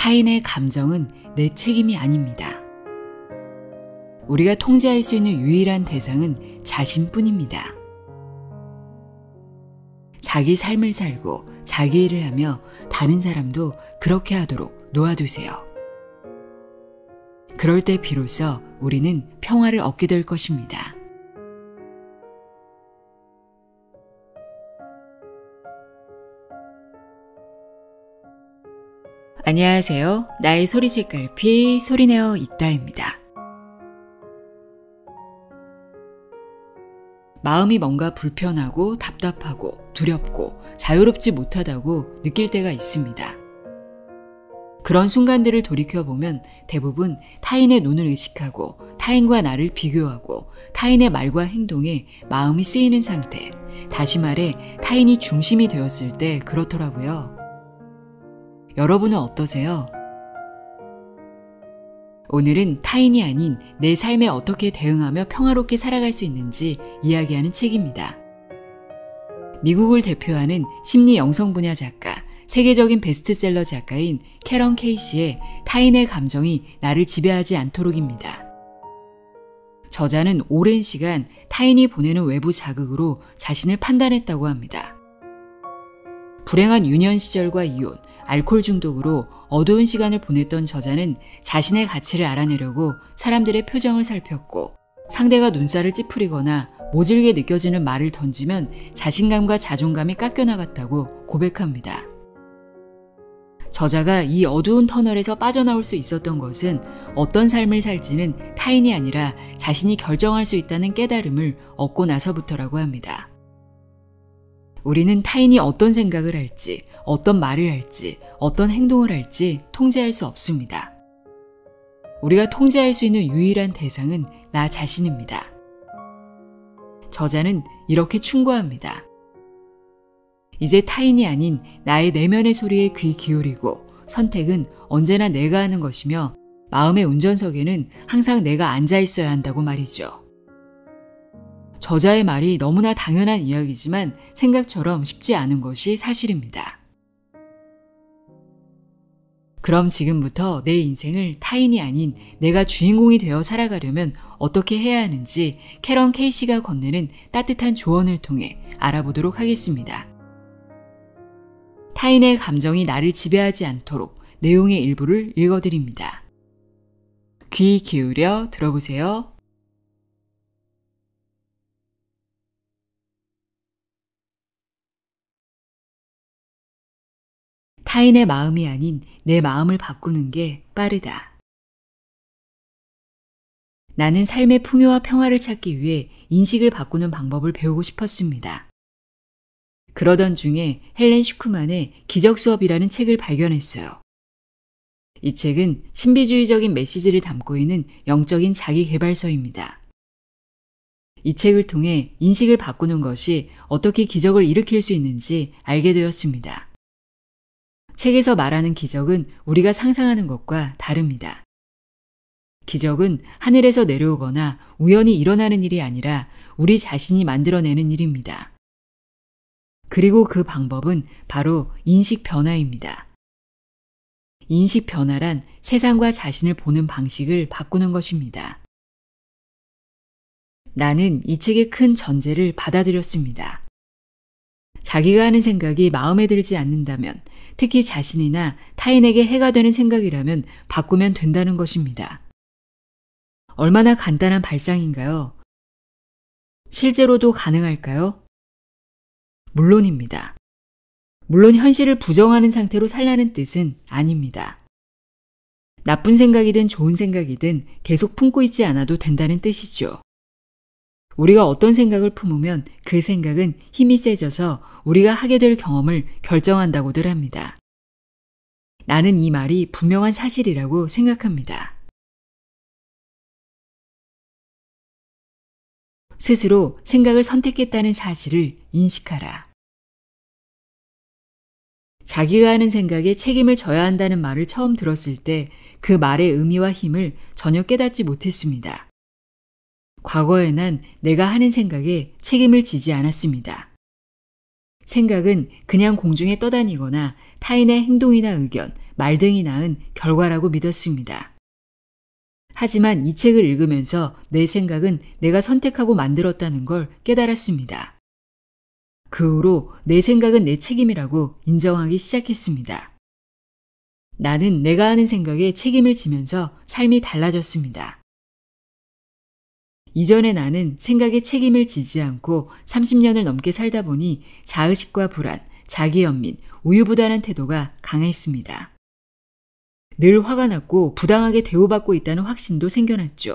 타인의 감정은 내 책임이 아닙니다. 우리가 통제할 수 있는 유일한 대상은 자신뿐입니다. 자기 삶을 살고 자기 일을 하며 다른 사람도 그렇게 하도록 놓아두세요. 그럴 때 비로소 우리는 평화를 얻게 될 것입니다. 안녕하세요. 나의 소리책갈피 소리내어 읽다입니다. 마음이 뭔가 불편하고 답답하고 두렵고 자유롭지 못하다고 느낄 때가 있습니다. 그런 순간들을 돌이켜보면 대부분 타인의 눈을 의식하고 타인과 나를 비교하고 타인의 말과 행동에 마음이 쓰이는 상태, 다시 말해 타인이 중심이 되었을 때 그렇더라고요. 여러분은 어떠세요? 오늘은 타인이 아닌 내 삶에 어떻게 대응하며 평화롭게 살아갈 수 있는지 이야기하는 책입니다. 미국을 대표하는 심리 영성 분야 작가, 세계적인 베스트셀러 작가인 캐런 케이시의 타인의 감정이 나를 지배하지 않도록입니다. 저자는 오랜 시간 타인이 보내는 외부 자극으로 자신을 판단했다고 합니다. 불행한 유년 시절과 이혼, 알코올 중독으로 어두운 시간을 보냈던 저자는 자신의 가치를 알아내려고 사람들의 표정을 살폈고 상대가 눈살을 찌푸리거나 모질게 느껴지는 말을 던지면 자신감과 자존감이 깎여나갔다고 고백합니다. 저자가 이 어두운 터널에서 빠져나올 수 있었던 것은 어떤 삶을 살지는 타인이 아니라 자신이 결정할 수 있다는 깨달음을 얻고 나서부터라고 합니다. 우리는 타인이 어떤 생각을 할지, 어떤 말을 할지, 어떤 행동을 할지 통제할 수 없습니다. 우리가 통제할 수 있는 유일한 대상은 나 자신입니다. 저자는 이렇게 충고합니다. 이제 타인이 아닌 나의 내면의 소리에 귀 기울이고 선택은 언제나 내가 하는 것이며 마음의 운전석에는 항상 내가 앉아 있어야 한다고 말이죠. 저자의 말이 너무나 당연한 이야기지만 생각처럼 쉽지 않은 것이 사실입니다. 그럼 지금부터 내 인생을 타인이 아닌 내가 주인공이 되어 살아가려면 어떻게 해야 하는지 캐런 케이시가 건네는 따뜻한 조언을 통해 알아보도록 하겠습니다. 타인의 감정이 나를 지배하지 않도록 내용의 일부를 읽어드립니다. 귀 기울여 들어보세요. 타인의 마음이 아닌 내 마음을 바꾸는 게 빠르다. 나는 삶의 풍요와 평화를 찾기 위해 인식을 바꾸는 방법을 배우고 싶었습니다. 그러던 중에 헬렌 슈크만의 기적 수업이라는 책을 발견했어요. 이 책은 신비주의적인 메시지를 담고 있는 영적인 자기계발서입니다. 이 책을 통해 인식을 바꾸는 것이 어떻게 기적을 일으킬 수 있는지 알게 되었습니다. 책에서 말하는 기적은 우리가 상상하는 것과 다릅니다. 기적은 하늘에서 내려오거나 우연히 일어나는 일이 아니라 우리 자신이 만들어내는 일입니다. 그리고 그 방법은 바로 인식 변화입니다. 인식 변화란 세상과 자신을 보는 방식을 바꾸는 것입니다. 나는 이 책의 큰 전제를 받아들였습니다. 자기가 하는 생각이 마음에 들지 않는다면, 특히 자신이나 타인에게 해가 되는 생각이라면 바꾸면 된다는 것입니다. 얼마나 간단한 발상인가요? 실제로도 가능할까요? 물론입니다. 물론 현실을 부정하는 상태로 살라는 뜻은 아닙니다. 나쁜 생각이든 좋은 생각이든 계속 품고 있지 않아도 된다는 뜻이죠. 우리가 어떤 생각을 품으면 그 생각은 힘이 세져서 우리가 하게 될 경험을 결정한다고들 합니다. 나는 이 말이 분명한 사실이라고 생각합니다. 스스로 생각을 선택했다는 사실을 인식하라. 자기가 하는 생각에 책임을 져야 한다는 말을 처음 들었을 때 그 말의 의미와 힘을 전혀 깨닫지 못했습니다. 과거에 난 내가 하는 생각에 책임을 지지 않았습니다. 생각은 그냥 공중에 떠다니거나 타인의 행동이나 의견, 말등이 낳은 결과라고 믿었습니다. 하지만 이 책을 읽으면서 내 생각은 내가 선택하고 만들었다는 걸 깨달았습니다. 그 후로 내 생각은 내 책임이라고 인정하기 시작했습니다. 나는 내가 하는 생각에 책임을 지면서 삶이 달라졌습니다. 이전에 나는 생각에 책임을 지지 않고 30년을 넘게 살다 보니 자의식과 불안, 자기연민, 우유부단한 태도가 강했습니다. 늘 화가 났고 부당하게 대우받고 있다는 확신도 생겨났죠.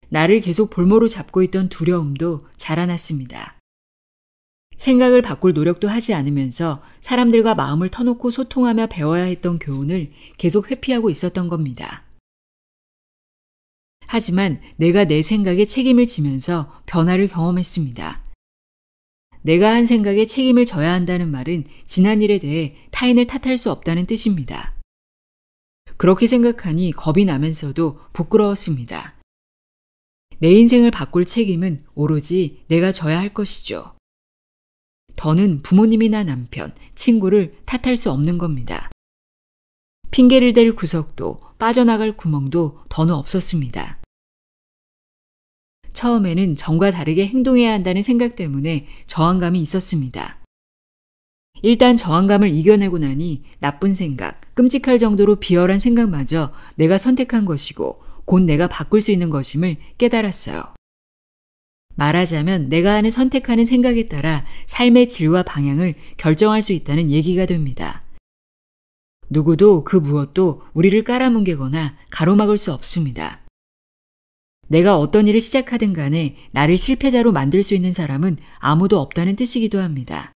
나를 계속 볼모로 잡고 있던 두려움도 자라났습니다. 생각을 바꿀 노력도 하지 않으면서 사람들과 마음을 터놓고 소통하며 배워야 했던 교훈을 계속 회피하고 있었던 겁니다. 하지만 내가 내 생각에 책임을 지면서 변화를 경험했습니다. 내가 한 생각에 책임을 져야 한다는 말은 지난 일에 대해 타인을 탓할 수 없다는 뜻입니다. 그렇게 생각하니 겁이 나면서도 부끄러웠습니다. 내 인생을 바꿀 책임은 오로지 내가 져야 할 것이죠. 더는 부모님이나 남편, 친구를 탓할 수 없는 겁니다. 핑계를 댈 구석도 빠져나갈 구멍도 더는 없었습니다. 처음에는 전과 다르게 행동해야 한다는 생각 때문에 저항감이 있었습니다. 일단 저항감을 이겨내고 나니 나쁜 생각, 끔찍할 정도로 비열한 생각마저 내가 선택한 것이고 곧 내가 바꿀 수 있는 것임을 깨달았어요. 말하자면 내가 하는 선택하는 생각에 따라 삶의 질과 방향을 결정할 수 있다는 얘기가 됩니다. 누구도 그 무엇도 우리를 깔아뭉개거나 가로막을 수 없습니다. 내가 어떤 일을 시작하든 간에 나를 실패자로 만들 수 있는 사람은 아무도 없다는 뜻이기도 합니다.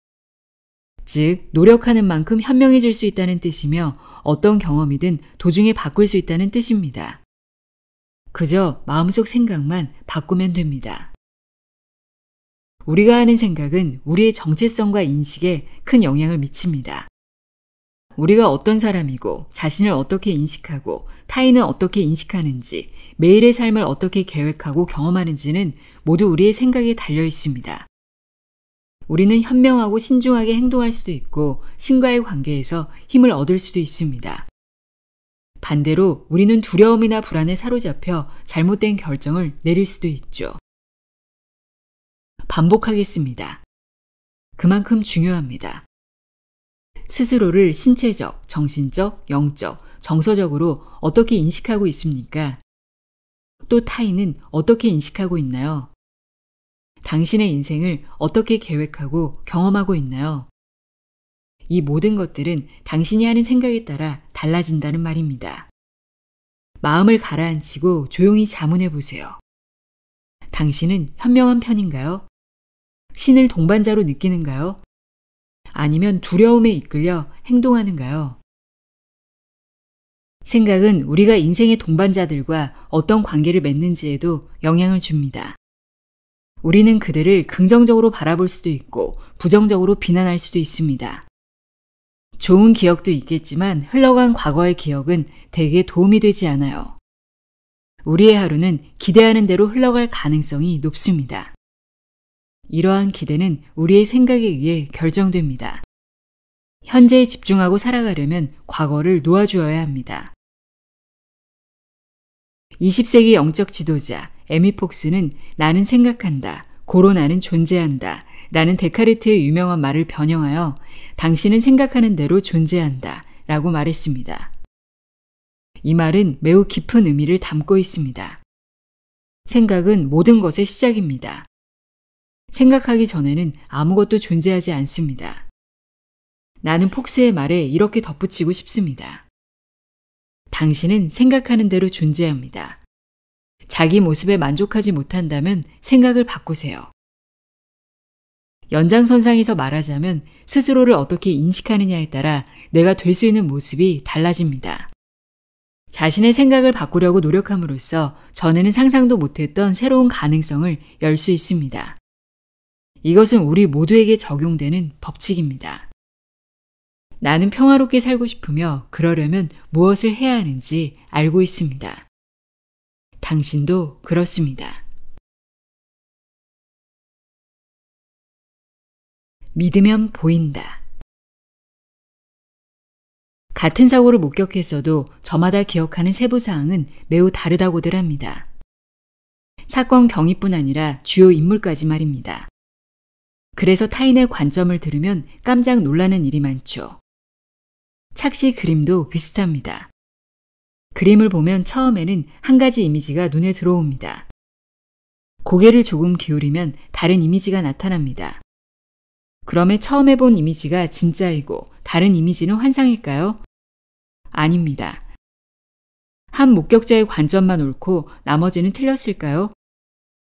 즉, 노력하는 만큼 현명해질 수 있다는 뜻이며 어떤 경험이든 도중에 바꿀 수 있다는 뜻입니다. 그저 마음속 생각만 바꾸면 됩니다. 우리가 하는 생각은 우리의 정체성과 인식에 큰 영향을 미칩니다. 우리가 어떤 사람이고 자신을 어떻게 인식하고 타인은 어떻게 인식하는지 매일의 삶을 어떻게 계획하고 경험하는지는 모두 우리의 생각에 달려 있습니다. 우리는 현명하고 신중하게 행동할 수도 있고 신과의 관계에서 힘을 얻을 수도 있습니다. 반대로 우리는 두려움이나 불안에 사로잡혀 잘못된 결정을 내릴 수도 있죠. 반복하겠습니다. 그만큼 중요합니다. 스스로를 신체적, 정신적, 영적, 정서적으로 어떻게 인식하고 있습니까? 또 타인은 어떻게 인식하고 있나요? 당신의 인생을 어떻게 계획하고 경험하고 있나요? 이 모든 것들은 당신이 하는 생각에 따라 달라진다는 말입니다. 마음을 가라앉히고 조용히 자문해 보세요. 당신은 현명한 편인가요? 신을 동반자로 느끼는가요? 아니면 두려움에 이끌려 행동하는가요? 생각은 우리가 인생의 동반자들과 어떤 관계를 맺는지에도 영향을 줍니다. 우리는 그들을 긍정적으로 바라볼 수도 있고 부정적으로 비난할 수도 있습니다. 좋은 기억도 있겠지만 흘러간 과거의 기억은 대개 도움이 되지 않아요. 우리의 하루는 기대하는 대로 흘러갈 가능성이 높습니다. 이러한 기대는 우리의 생각에 의해 결정됩니다. 현재에 집중하고 살아가려면 과거를 놓아주어야 합니다. 20세기 영적 지도자 에미 폭스는 나는 생각한다, 고로 나는 존재한다 라는 데카르트의 유명한 말을 변형하여 당신은 생각하는 대로 존재한다 라고 말했습니다. 이 말은 매우 깊은 의미를 담고 있습니다. 생각은 모든 것의 시작입니다. 생각하기 전에는 아무것도 존재하지 않습니다. 나는 폭스의 말에 이렇게 덧붙이고 싶습니다. 당신은 생각하는 대로 존재합니다. 자기 모습에 만족하지 못한다면 생각을 바꾸세요. 연장선상에서 말하자면 스스로를 어떻게 인식하느냐에 따라 내가 될 수 있는 모습이 달라집니다. 자신의 생각을 바꾸려고 노력함으로써 전에는 상상도 못했던 새로운 가능성을 열 수 있습니다. 이것은 우리 모두에게 적용되는 법칙입니다. 나는 평화롭게 살고 싶으며 그러려면 무엇을 해야 하는지 알고 있습니다. 당신도 그렇습니다. 믿으면 보인다. 같은 사고를 목격했어도 저마다 기억하는 세부사항은 매우 다르다고들 합니다. 사건 경위뿐 아니라 주요 인물까지 말입니다. 그래서 타인의 관점을 들으면 깜짝 놀라는 일이 많죠. 착시 그림도 비슷합니다. 그림을 보면 처음에는 한 가지 이미지가 눈에 들어옵니다. 고개를 조금 기울이면 다른 이미지가 나타납니다. 그러면 처음에 본 이미지가 진짜이고 다른 이미지는 환상일까요? 아닙니다. 한 목격자의 관점만 옳고 나머지는 틀렸을까요?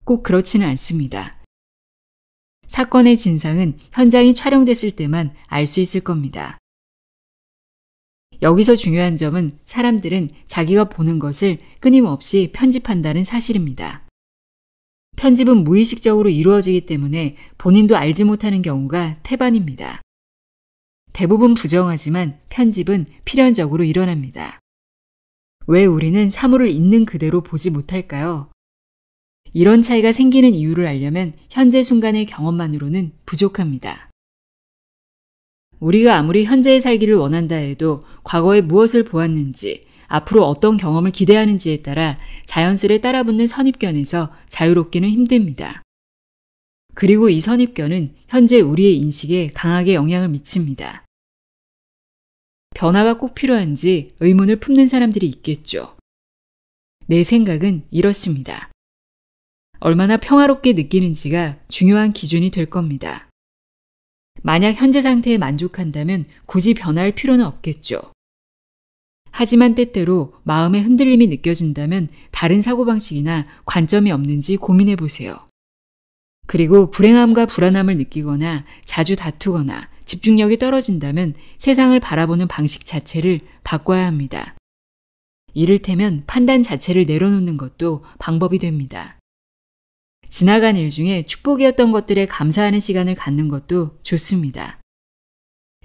꼭 그렇지는 않습니다. 사건의 진상은 현장이 촬영됐을 때만 알 수 있을 겁니다. 여기서 중요한 점은 사람들은 자기가 보는 것을 끊임없이 편집한다는 사실입니다. 편집은 무의식적으로 이루어지기 때문에 본인도 알지 못하는 경우가 태반입니다. 대부분 부정하지만 편집은 필연적으로 일어납니다. 왜 우리는 사물을 있는 그대로 보지 못할까요? 이런 차이가 생기는 이유를 알려면 현재 순간의 경험만으로는 부족합니다. 우리가 아무리 현재에 살기를 원한다 해도 과거에 무엇을 보았는지, 앞으로 어떤 경험을 기대하는지에 따라 자연스레 따라붙는 선입견에서 자유롭기는 힘듭니다. 그리고 이 선입견은 현재 우리의 인식에 강하게 영향을 미칩니다. 변화가 꼭 필요한지 의문을 품는 사람들이 있겠죠. 내 생각은 이렇습니다. 얼마나 평화롭게 느끼는지가 중요한 기준이 될 겁니다. 만약 현재 상태에 만족한다면 굳이 변화할 필요는 없겠죠. 하지만 때때로 마음의 흔들림이 느껴진다면 다른 사고방식이나 관점이 없는지 고민해 보세요. 그리고 불행함과 불안함을 느끼거나 자주 다투거나 집중력이 떨어진다면 세상을 바라보는 방식 자체를 바꿔야 합니다. 이를테면 판단 자체를 내려놓는 것도 방법이 됩니다. 지나간 일 중에 축복이었던 것들에 감사하는 시간을 갖는 것도 좋습니다.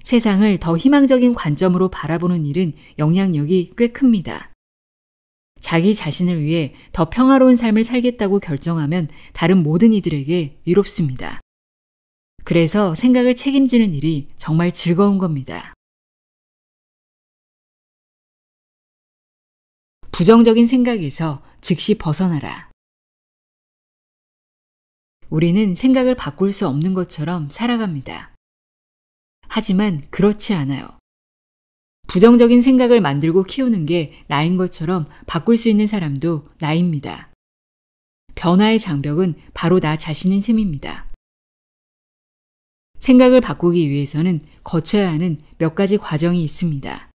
세상을 더 희망적인 관점으로 바라보는 일은 영향력이 꽤 큽니다. 자기 자신을 위해 더 평화로운 삶을 살겠다고 결정하면 다른 모든 이들에게 이롭습니다. 그래서 생각을 책임지는 일이 정말 즐거운 겁니다. 부정적인 생각에서 즉시 벗어나라. 우리는 생각을 바꿀 수 없는 것처럼 살아갑니다. 하지만 그렇지 않아요. 부정적인 생각을 만들고 키우는 게 나인 것처럼 바꿀 수 있는 사람도 나입니다. 변화의 장벽은 바로 나 자신인 셈입니다. 생각을 바꾸기 위해서는 거쳐야 하는 몇 가지 과정이 있습니다.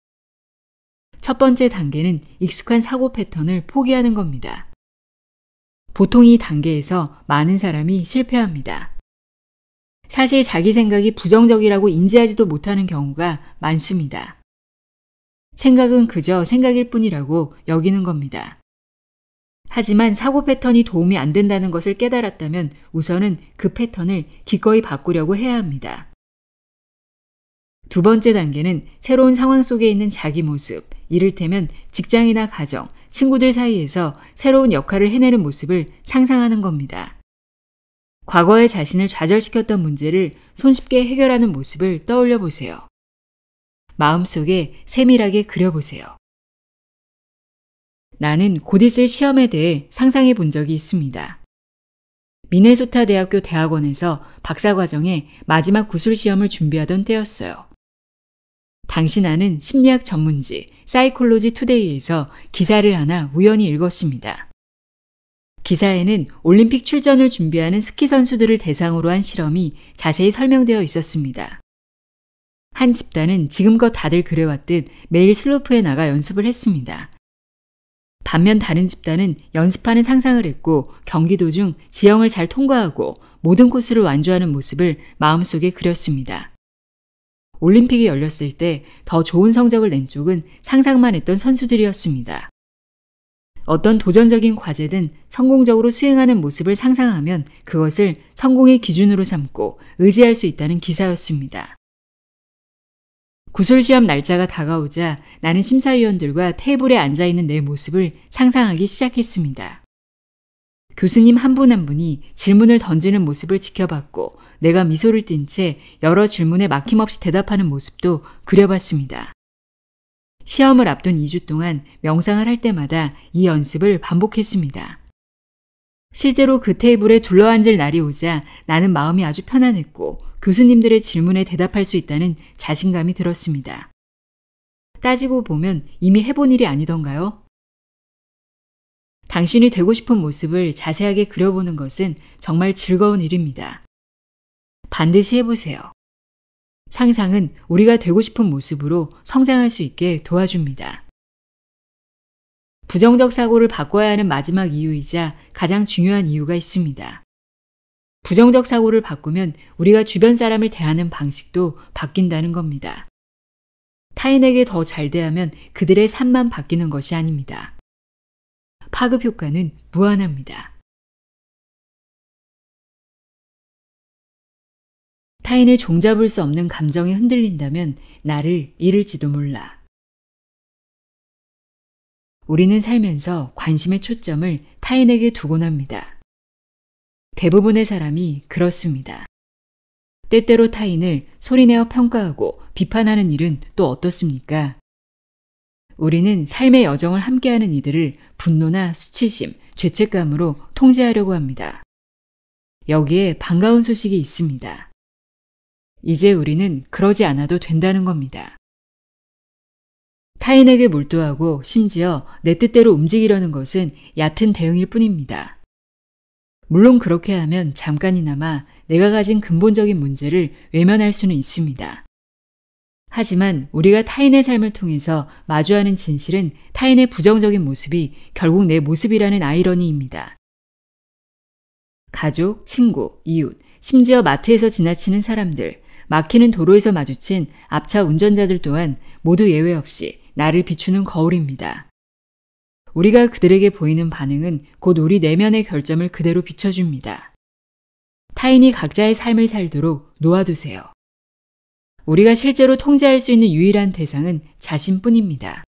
첫 번째 단계는 익숙한 사고 패턴을 포기하는 겁니다. 보통 이 단계에서 많은 사람이 실패합니다. 사실 자기 생각이 부정적이라고 인지하지도 못하는 경우가 많습니다. 생각은 그저 생각일 뿐이라고 여기는 겁니다. 하지만 사고 패턴이 도움이 안 된다는 것을 깨달았다면 우선은 그 패턴을 기꺼이 바꾸려고 해야 합니다. 두 번째 단계는 새로운 상황 속에 있는 자기 모습, 이를테면 직장이나 가정, 친구들 사이에서 새로운 역할을 해내는 모습을 상상하는 겁니다. 과거의 자신을 좌절시켰던 문제를 손쉽게 해결하는 모습을 떠올려 보세요. 마음속에 세밀하게 그려보세요. 나는 곧 있을 시험에 대해 상상해 본 적이 있습니다. 미네소타 대학교 대학원에서 박사과정의 마지막 구술 시험을 준비하던 때였어요. 당시 나는 심리학 전문지 사이콜로지 투데이에서 기사를 하나 우연히 읽었습니다. 기사에는 올림픽 출전을 준비하는 스키 선수들을 대상으로 한 실험이 자세히 설명되어 있었습니다. 한 집단은 지금껏 다들 그래왔듯 매일 슬로프에 나가 연습을 했습니다. 반면 다른 집단은 연습하는 상상을 했고 경기 도중 지형을 잘 통과하고 모든 코스를 완주하는 모습을 마음속에 그렸습니다. 올림픽이 열렸을 때 더 좋은 성적을 낸 쪽은 상상만 했던 선수들이었습니다. 어떤 도전적인 과제든 성공적으로 수행하는 모습을 상상하면 그것을 성공의 기준으로 삼고 의지할 수 있다는 기사였습니다. 구술시험 날짜가 다가오자 나는 심사위원들과 테이블에 앉아있는 내 모습을 상상하기 시작했습니다. 교수님 한 분 한 분이 질문을 던지는 모습을 지켜봤고 내가 미소를 띤 채 여러 질문에 막힘없이 대답하는 모습도 그려봤습니다. 시험을 앞둔 2주 동안 명상을 할 때마다 이 연습을 반복했습니다. 실제로 그 테이블에 둘러앉을 날이 오자 나는 마음이 아주 편안했고 교수님들의 질문에 대답할 수 있다는 자신감이 들었습니다. 따지고 보면 이미 해본 일이 아니던가요? 당신이 되고 싶은 모습을 자세하게 그려보는 것은 정말 즐거운 일입니다. 반드시 해보세요. 상상은 우리가 되고 싶은 모습으로 성장할 수 있게 도와줍니다. 부정적 사고를 바꿔야 하는 마지막 이유이자 가장 중요한 이유가 있습니다. 부정적 사고를 바꾸면 우리가 주변 사람을 대하는 방식도 바뀐다는 겁니다. 타인에게 더 잘 대하면 그들의 삶만 바뀌는 것이 아닙니다. 파급 효과는 무한합니다. 타인을 종잡을 수 없는 감정이 흔들린다면 나를 잃을지도 몰라. 우리는 살면서 관심의 초점을 타인에게 두곤 합니다. 대부분의 사람이 그렇습니다. 때때로 타인을 소리내어 평가하고 비판하는 일은 또 어떻습니까? 우리는 삶의 여정을 함께하는 이들을 분노나 수치심, 죄책감으로 통제하려고 합니다. 여기에 반가운 소식이 있습니다. 이제 우리는 그러지 않아도 된다는 겁니다. 타인에게 몰두하고 심지어 내 뜻대로 움직이려는 것은 얕은 대응일 뿐입니다. 물론 그렇게 하면 잠깐이나마 내가 가진 근본적인 문제를 외면할 수는 있습니다. 하지만 우리가 타인의 삶을 통해서 마주하는 진실은 타인의 부정적인 모습이 결국 내 모습이라는 아이러니입니다. 가족, 친구, 이웃, 심지어 마트에서 지나치는 사람들, 막히는 도로에서 마주친 앞차 운전자들 또한 모두 예외 없이 나를 비추는 거울입니다. 우리가 그들에게 보이는 반응은 곧 우리 내면의 결점을 그대로 비춰줍니다. 타인이 각자의 삶을 살도록 놓아두세요. 우리가 실제로 통제할 수 있는 유일한 대상은 자신뿐입니다.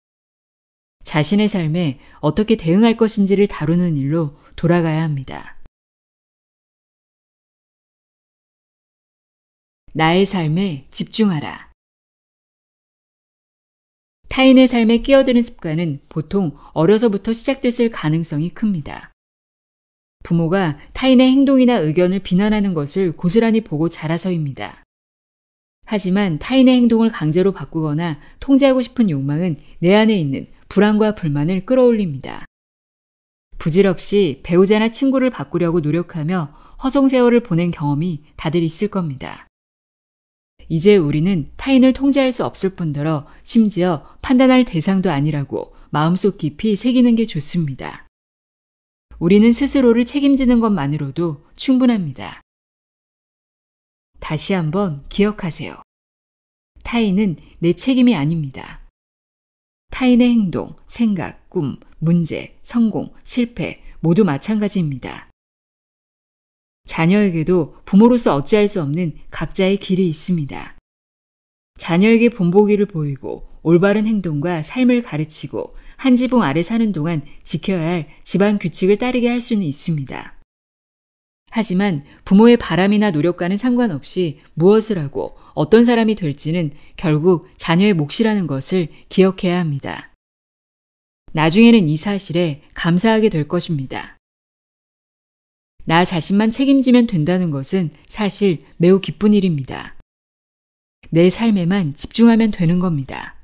자신의 삶에 어떻게 대응할 것인지를 다루는 일로 돌아가야 합니다. 나의 삶에 집중하라. 타인의 삶에 끼어드는 습관은 보통 어려서부터 시작됐을 가능성이 큽니다. 부모가 타인의 행동이나 의견을 비난하는 것을 고스란히 보고 자라서입니다. 하지만 타인의 행동을 강제로 바꾸거나 통제하고 싶은 욕망은 내 안에 있는 불안과 불만을 끌어올립니다. 부질없이 배우자나 친구를 바꾸려고 노력하며 허송세월을 보낸 경험이 다들 있을 겁니다. 이제 우리는 타인을 통제할 수 없을 뿐더러 심지어 판단할 대상도 아니라고 마음속 깊이 새기는 게 좋습니다. 우리는 스스로를 책임지는 것만으로도 충분합니다. 다시 한번 기억하세요. 타인은 내 책임이 아닙니다. 타인의 행동, 생각, 꿈, 문제, 성공, 실패 모두 마찬가지입니다. 자녀에게도 부모로서 어찌할 수 없는 각자의 길이 있습니다. 자녀에게 본보기를 보이고 올바른 행동과 삶을 가르치고 한 지붕 아래 사는 동안 지켜야 할 집안 규칙을 따르게 할 수는 있습니다. 하지만 부모의 바람이나 노력과는 상관없이 무엇을 하고 어떤 사람이 될지는 결국 자녀의 몫이라는 것을 기억해야 합니다. 나중에는 이 사실에 감사하게 될 것입니다. 나 자신만 책임지면 된다는 것은 사실 매우 기쁜 일입니다. 내 삶에만 집중하면 되는 겁니다.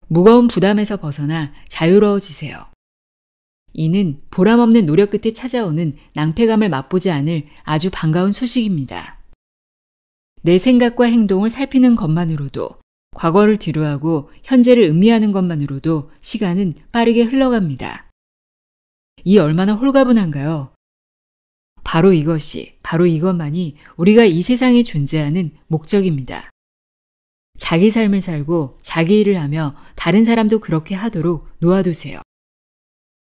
무거운 부담에서 벗어나 자유로워지세요. 이는 보람없는 노력 끝에 찾아오는 낭패감을 맛보지 않을 아주 반가운 소식입니다. 내 생각과 행동을 살피는 것만으로도, 과거를 뒤로하고 현재를 음미하는 것만으로도 시간은 빠르게 흘러갑니다. 이 얼마나 홀가분한가요? 바로 이것만이 우리가 이 세상에 존재하는 목적입니다. 자기 삶을 살고 자기 일을 하며 다른 사람도 그렇게 하도록 놓아두세요.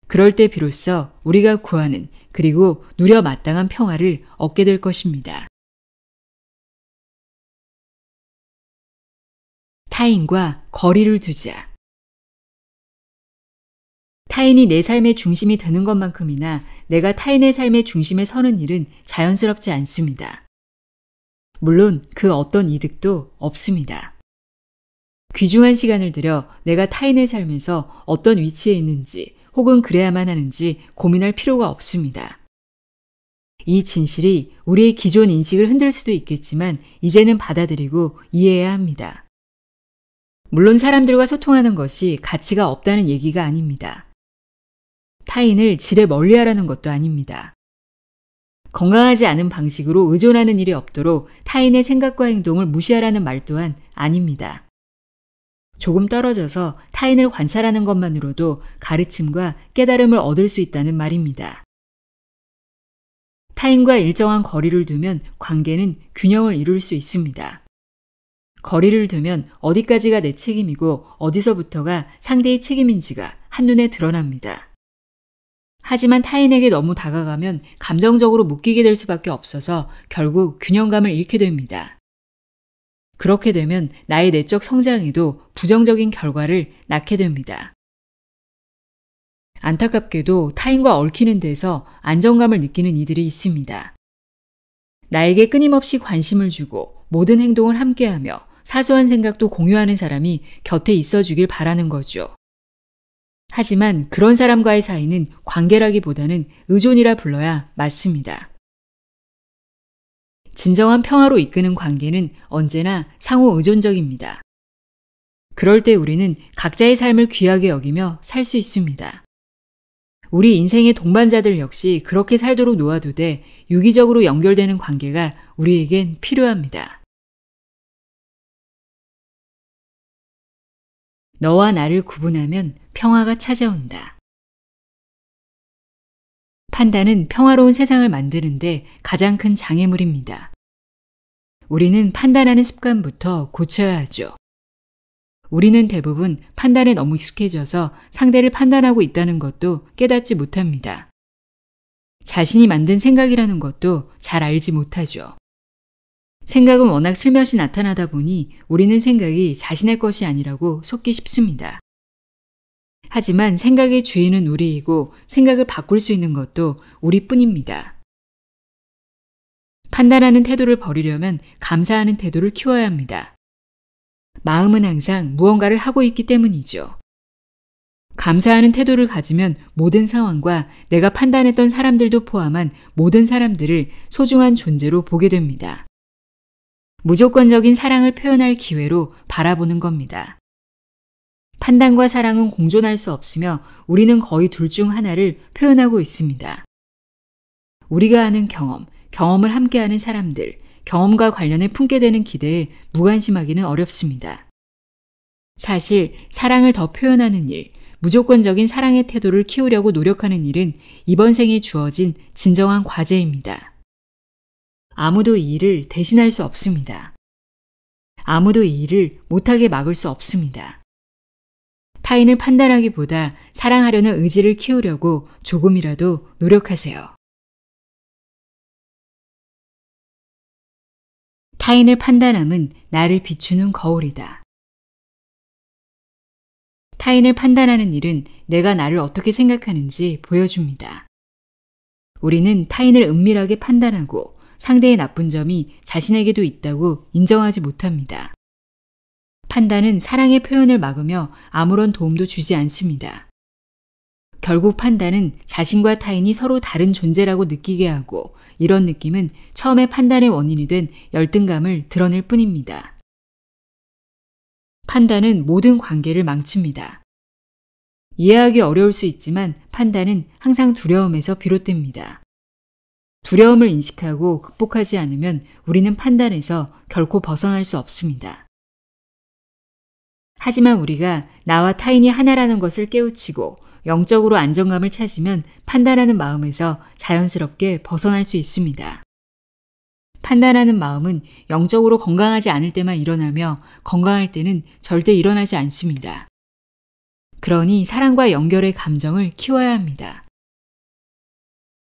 그럴 때 비로소 우리가 구하는 그리고 누려 마땅한 평화를 얻게 될 것입니다. 타인과 거리를 두자. 타인이 내 삶의 중심이 되는 것만큼이나 내가 타인의 삶의 중심에 서는 일은 자연스럽지 않습니다. 물론 그 어떤 이득도 없습니다. 귀중한 시간을 들여 내가 타인의 삶에서 어떤 위치에 있는지 혹은 그래야만 하는지 고민할 필요가 없습니다. 이 진실이 우리의 기존 인식을 흔들 수도 있겠지만 이제는 받아들이고 이해해야 합니다. 물론 사람들과 소통하는 것이 가치가 없다는 얘기가 아닙니다. 타인을 지레 멀리하라는 것도 아닙니다. 건강하지 않은 방식으로 의존하는 일이 없도록 타인의 생각과 행동을 무시하라는 말 또한 아닙니다. 조금 떨어져서 타인을 관찰하는 것만으로도 가르침과 깨달음을 얻을 수 있다는 말입니다. 타인과 일정한 거리를 두면 관계는 균형을 이룰 수 있습니다. 거리를 두면 어디까지가 내 책임이고 어디서부터가 상대의 책임인지가 한눈에 드러납니다. 하지만 타인에게 너무 다가가면 감정적으로 묶이게 될 수밖에 없어서 결국 균형감을 잃게 됩니다. 그렇게 되면 나의 내적 성장에도 부정적인 결과를 낳게 됩니다. 안타깝게도 타인과 얽히는 데서 안정감을 느끼는 이들이 있습니다. 나에게 끊임없이 관심을 주고 모든 행동을 함께하며 사소한 생각도 공유하는 사람이 곁에 있어주길 바라는 거죠. 하지만 그런 사람과의 사이는 관계라기보다는 의존이라 불러야 맞습니다. 진정한 평화로 이끄는 관계는 언제나 상호 의존적입니다. 그럴 때 우리는 각자의 삶을 귀하게 여기며 살 수 있습니다. 우리 인생의 동반자들 역시 그렇게 살도록 놓아두되 유기적으로 연결되는 관계가 우리에겐 필요합니다. 너와 나를 구분하면 평화가 찾아온다. 판단은 평화로운 세상을 만드는데 가장 큰 장애물입니다. 우리는 판단하는 습관부터 고쳐야 하죠. 우리는 대부분 판단에 너무 익숙해져서 상대를 판단하고 있다는 것도 깨닫지 못합니다. 자신이 만든 생각이라는 것도 잘 알지 못하죠. 생각은 워낙 슬며시 나타나다 보니 우리는 생각이 자신의 것이 아니라고 속기 쉽습니다. 하지만 생각의 주인은 우리이고 생각을 바꿀 수 있는 것도 우리뿐입니다. 판단하는 태도를 버리려면 감사하는 태도를 키워야 합니다. 마음은 항상 무언가를 하고 있기 때문이죠. 감사하는 태도를 가지면 모든 상황과 내가 판단했던 사람들도 포함한 모든 사람들을 소중한 존재로 보게 됩니다. 무조건적인 사랑을 표현할 기회로 바라보는 겁니다. 판단과 사랑은 공존할 수 없으며 우리는 거의 둘 중 하나를 표현하고 있습니다. 우리가 아는 경험을 함께하는 사람들, 경험과 관련해 품게 되는 기대에 무관심하기는 어렵습니다. 사실 사랑을 더 표현하는 일, 무조건적인 사랑의 태도를 키우려고 노력하는 일은 이번 생에 주어진 진정한 과제입니다. 아무도 이 일을 대신할 수 없습니다. 아무도 이 일을 못하게 막을 수 없습니다. 타인을 판단하기보다 사랑하려는 의지를 키우려고 조금이라도 노력하세요. 타인을 판단함은 나를 비추는 거울이다. 타인을 판단하는 일은 내가 나를 어떻게 생각하는지 보여줍니다. 우리는 타인을 은밀하게 판단하고 상대의 나쁜 점이 자신에게도 있다고 인정하지 못합니다. 판단은 사랑의 표현을 막으며 아무런 도움도 주지 않습니다. 결국 판단은 자신과 타인이 서로 다른 존재라고 느끼게 하고 이런 느낌은 처음에 판단의 원인이 된 열등감을 드러낼 뿐입니다. 판단은 모든 관계를 망칩니다. 이해하기 어려울 수 있지만 판단은 항상 두려움에서 비롯됩니다. 두려움을 인식하고 극복하지 않으면 우리는 판단에서 결코 벗어날 수 없습니다. 하지만 우리가 나와 타인이 하나라는 것을 깨우치고 영적으로 안정감을 찾으면 판단하는 마음에서 자연스럽게 벗어날 수 있습니다. 판단하는 마음은 영적으로 건강하지 않을 때만 일어나며 건강할 때는 절대 일어나지 않습니다. 그러니 사랑과 연결의 감정을 키워야 합니다.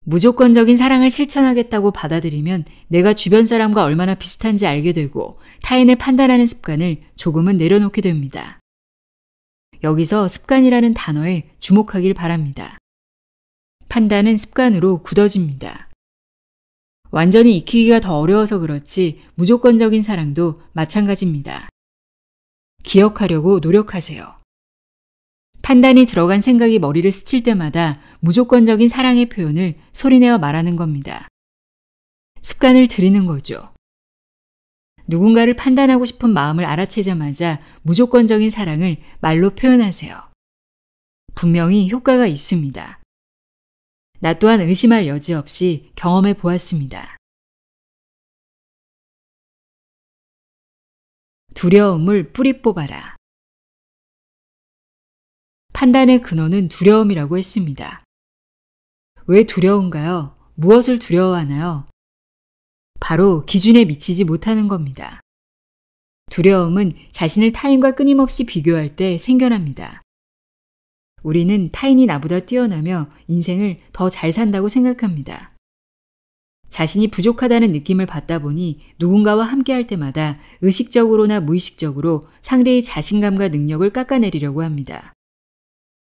무조건적인 사랑을 실천하겠다고 받아들이면 내가 주변 사람과 얼마나 비슷한지 알게 되고 타인을 판단하는 습관을 조금은 내려놓게 됩니다. 여기서 습관이라는 단어에 주목하길 바랍니다. 판단은 습관으로 굳어집니다. 완전히 익히기가 더 어려워서 그렇지 무조건적인 사랑도 마찬가지입니다. 기억하려고 노력하세요. 판단이 들어간 생각이 머리를 스칠 때마다 무조건적인 사랑의 표현을 소리내어 말하는 겁니다. 습관을 들이는 거죠. 누군가를 판단하고 싶은 마음을 알아채자마자 무조건적인 사랑을 말로 표현하세요. 분명히 효과가 있습니다. 나 또한 의심할 여지 없이 경험해 보았습니다. 두려움을 뿌리 뽑아라. 판단의 근원은 두려움이라고 했습니다. 왜 두려운가요? 무엇을 두려워하나요? 바로 기준에 미치지 못하는 겁니다. 두려움은 자신을 타인과 끊임없이 비교할 때 생겨납니다. 우리는 타인이 나보다 뛰어나며 인생을 더 잘 산다고 생각합니다. 자신이 부족하다는 느낌을 받다 보니 누군가와 함께할 때마다 의식적으로나 무의식적으로 상대의 자신감과 능력을 깎아내리려고 합니다.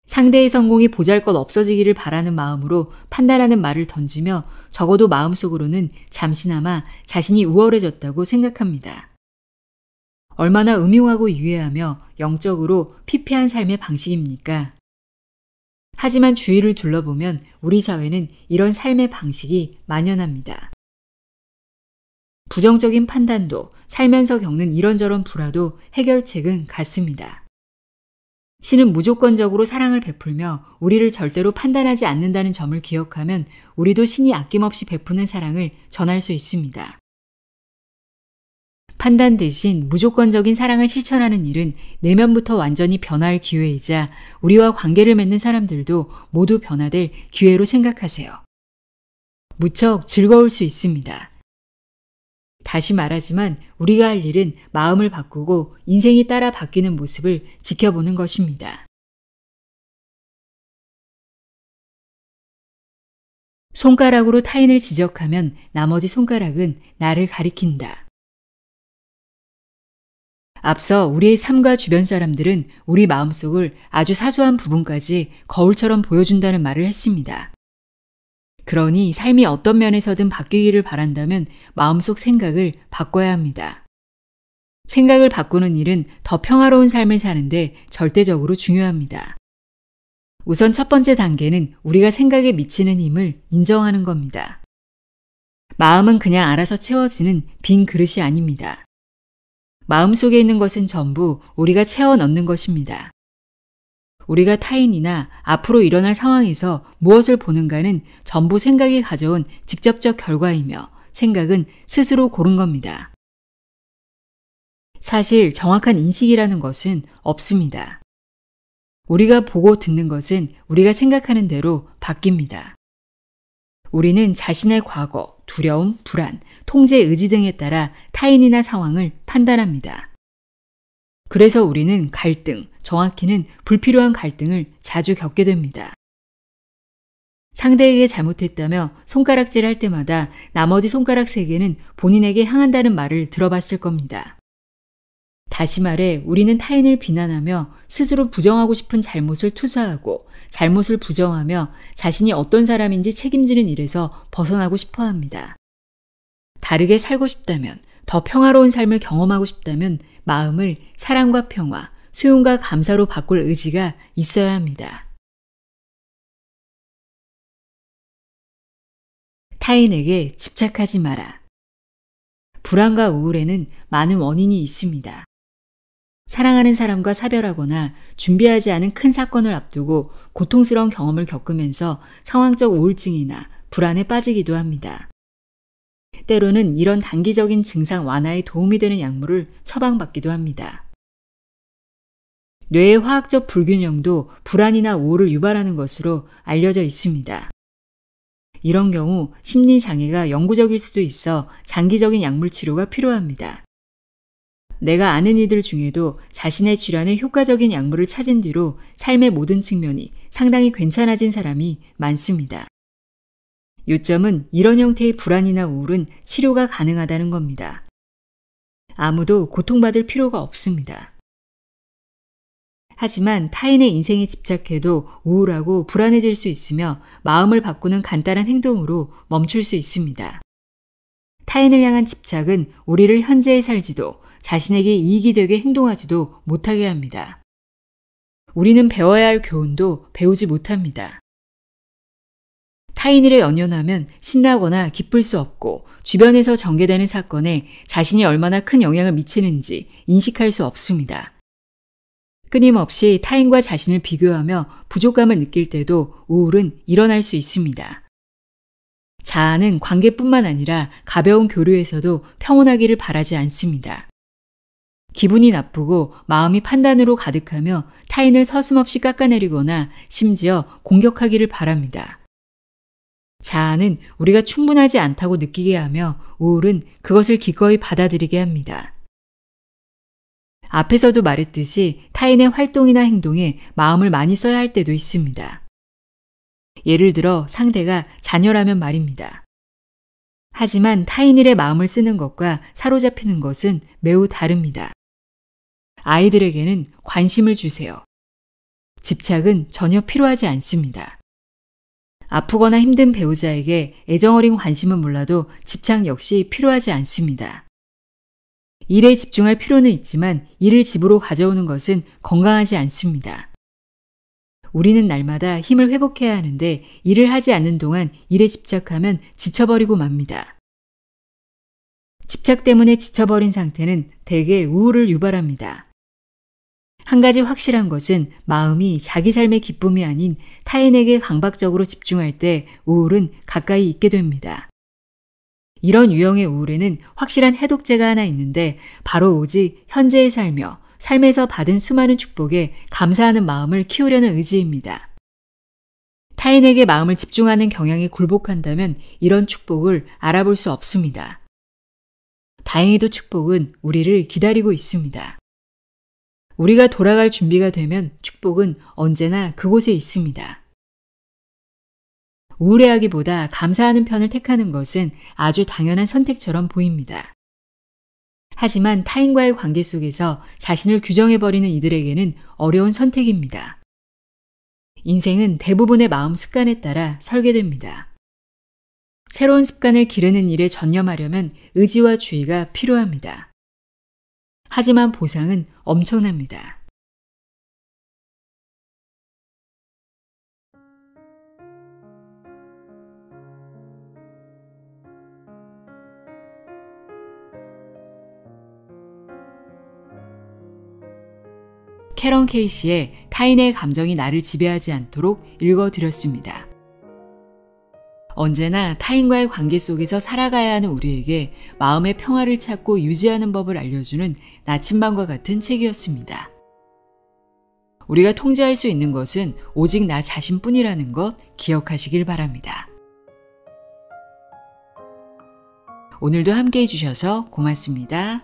상대의 성공이 보잘것 없어지기를 바라는 마음으로 판단하는 말을 던지며 적어도 마음속으로는 잠시나마 자신이 우월해졌다고 생각합니다. 얼마나 음흉하고 유해하며 영적으로 피폐한 삶의 방식입니까? 하지만 주위를 둘러보면 우리 사회는 이런 삶의 방식이 만연합니다. 부정적인 판단도 살면서 겪는 이런저런 불화도 해결책은 같습니다. 신은 무조건적으로 사랑을 베풀며 우리를 절대로 판단하지 않는다는 점을 기억하면 우리도 신이 아낌없이 베푸는 사랑을 전할 수 있습니다. 판단 대신 무조건적인 사랑을 실천하는 일은 내면부터 완전히 변화할 기회이자 우리와 관계를 맺는 사람들도 모두 변화될 기회로 생각하세요. 무척 즐거울 수 있습니다. 다시 말하지만 우리가 할 일은 마음을 바꾸고 인생이 따라 바뀌는 모습을 지켜보는 것입니다. 손가락으로 타인을 지적하면 나머지 손가락은 나를 가리킨다. 앞서 우리의 삶과 주변 사람들은 우리 마음속을 아주 사소한 부분까지 거울처럼 보여준다는 말을 했습니다. 그러니 삶이 어떤 면에서든 바뀌기를 바란다면 마음속 생각을 바꿔야 합니다. 생각을 바꾸는 일은 더 평화로운 삶을 사는데 절대적으로 중요합니다. 우선 첫 번째 단계는 우리가 생각에 미치는 힘을 인정하는 겁니다. 마음은 그냥 알아서 채워지는 빈 그릇이 아닙니다. 마음속에 있는 것은 전부 우리가 채워 넣는 것입니다. 우리가 타인이나 앞으로 일어날 상황에서 무엇을 보는가는 전부 생각이 가져온 직접적 결과이며 생각은 스스로 고른 겁니다. 사실 정확한 인식이라는 것은 없습니다. 우리가 보고 듣는 것은 우리가 생각하는 대로 바뀝니다. 우리는 자신의 과거, 두려움, 불안, 통제 의지 등에 따라 타인이나 상황을 판단합니다. 그래서 우리는 갈등, 정확히는 불필요한 갈등을 자주 겪게 됩니다. 상대에게 잘못했다며 손가락질 할 때마다 나머지 손가락 3개는 본인에게 향한다는 말을 들어봤을 겁니다. 다시 말해 우리는 타인을 비난하며 스스로 부정하고 싶은 잘못을 투사하고 잘못을 부정하며 자신이 어떤 사람인지 책임지는 일에서 벗어나고 싶어 합니다. 다르게 살고 싶다면, 더 평화로운 삶을 경험하고 싶다면 마음을 사랑과 평화, 수용과 감사로 바꿀 의지가 있어야 합니다. 타인에게 집착하지 마라. 불안과 우울에는 많은 원인이 있습니다. 사랑하는 사람과 사별하거나 준비하지 않은 큰 사건을 앞두고 고통스러운 경험을 겪으면서 상황적 우울증이나 불안에 빠지기도 합니다. 때로는 이런 단기적인 증상 완화에 도움이 되는 약물을 처방받기도 합니다. 뇌의 화학적 불균형도 불안이나 우울을 유발하는 것으로 알려져 있습니다. 이런 경우 심리장애가 영구적일 수도 있어 장기적인 약물 치료가 필요합니다. 내가 아는 이들 중에도 자신의 질환에 효과적인 약물을 찾은 뒤로 삶의 모든 측면이 상당히 괜찮아진 사람이 많습니다. 요점은 이런 형태의 불안이나 우울은 치료가 가능하다는 겁니다. 아무도 고통받을 필요가 없습니다. 하지만 타인의 인생에 집착해도 우울하고 불안해질 수 있으며 마음을 바꾸는 간단한 행동으로 멈출 수 있습니다. 타인을 향한 집착은 우리를 현재에 살지도 자신에게 이익이 되게 행동하지도 못하게 합니다. 우리는 배워야 할 교훈도 배우지 못합니다. 타인일에 연연하면 신나거나 기쁠 수 없고 주변에서 전개되는 사건에 자신이 얼마나 큰 영향을 미치는지 인식할 수 없습니다. 끊임없이 타인과 자신을 비교하며 부족감을 느낄 때도 우울은 일어날 수 있습니다. 자아는 관계뿐만 아니라 가벼운 교류에서도 평온하기를 바라지 않습니다. 기분이 나쁘고 마음이 판단으로 가득하며 타인을 서슴없이 깎아내리거나 심지어 공격하기를 바랍니다. 자아는 우리가 충분하지 않다고 느끼게 하며 우울은 그것을 기꺼이 받아들이게 합니다. 앞에서도 말했듯이 타인의 활동이나 행동에 마음을 많이 써야 할 때도 있습니다. 예를 들어 상대가 자녀라면 말입니다. 하지만 타인 일에 마음을 쓰는 것과 사로잡히는 것은 매우 다릅니다. 아이들에게는 관심을 주세요. 집착은 전혀 필요하지 않습니다. 아프거나 힘든 배우자에게 애정어린 관심은 몰라도 집착 역시 필요하지 않습니다. 일에 집중할 필요는 있지만 일을 집으로 가져오는 것은 건강하지 않습니다. 우리는 날마다 힘을 회복해야 하는데 일을 하지 않는 동안 일에 집착하면 지쳐버리고 맙니다. 집착 때문에 지쳐버린 상태는 대개 우울을 유발합니다. 한 가지 확실한 것은 마음이 자기 삶의 기쁨이 아닌 타인에게 강박적으로 집중할 때 우울은 가까이 있게 됩니다. 이런 유형의 우울에는 확실한 해독제가 하나 있는데 바로 오직 현재에 살며 삶에서 받은 수많은 축복에 감사하는 마음을 키우려는 의지입니다. 타인에게 마음을 집중하는 경향에 굴복한다면 이런 축복을 알아볼 수 없습니다. 다행히도 축복은 우리를 기다리고 있습니다. 우리가 돌아갈 준비가 되면 축복은 언제나 그곳에 있습니다. 우울해하기보다 감사하는 편을 택하는 것은 아주 당연한 선택처럼 보입니다. 하지만 타인과의 관계 속에서 자신을 규정해버리는 이들에게는 어려운 선택입니다. 인생은 대부분의 마음 습관에 따라 설계됩니다. 새로운 습관을 기르는 일에 전념하려면 의지와 주의가 필요합니다. 하지만 보상은 엄청납니다. 캐런 케이시의 타인의 감정이 나를 지배하지 않도록 읽어드렸습니다. 언제나 타인과의 관계 속에서 살아가야 하는 우리에게 마음의 평화를 찾고 유지하는 법을 알려주는 나침반과 같은 책이었습니다. 우리가 통제할 수 있는 것은 오직 나 자신뿐이라는 것 기억하시길 바랍니다. 오늘도 함께 해주셔서 고맙습니다.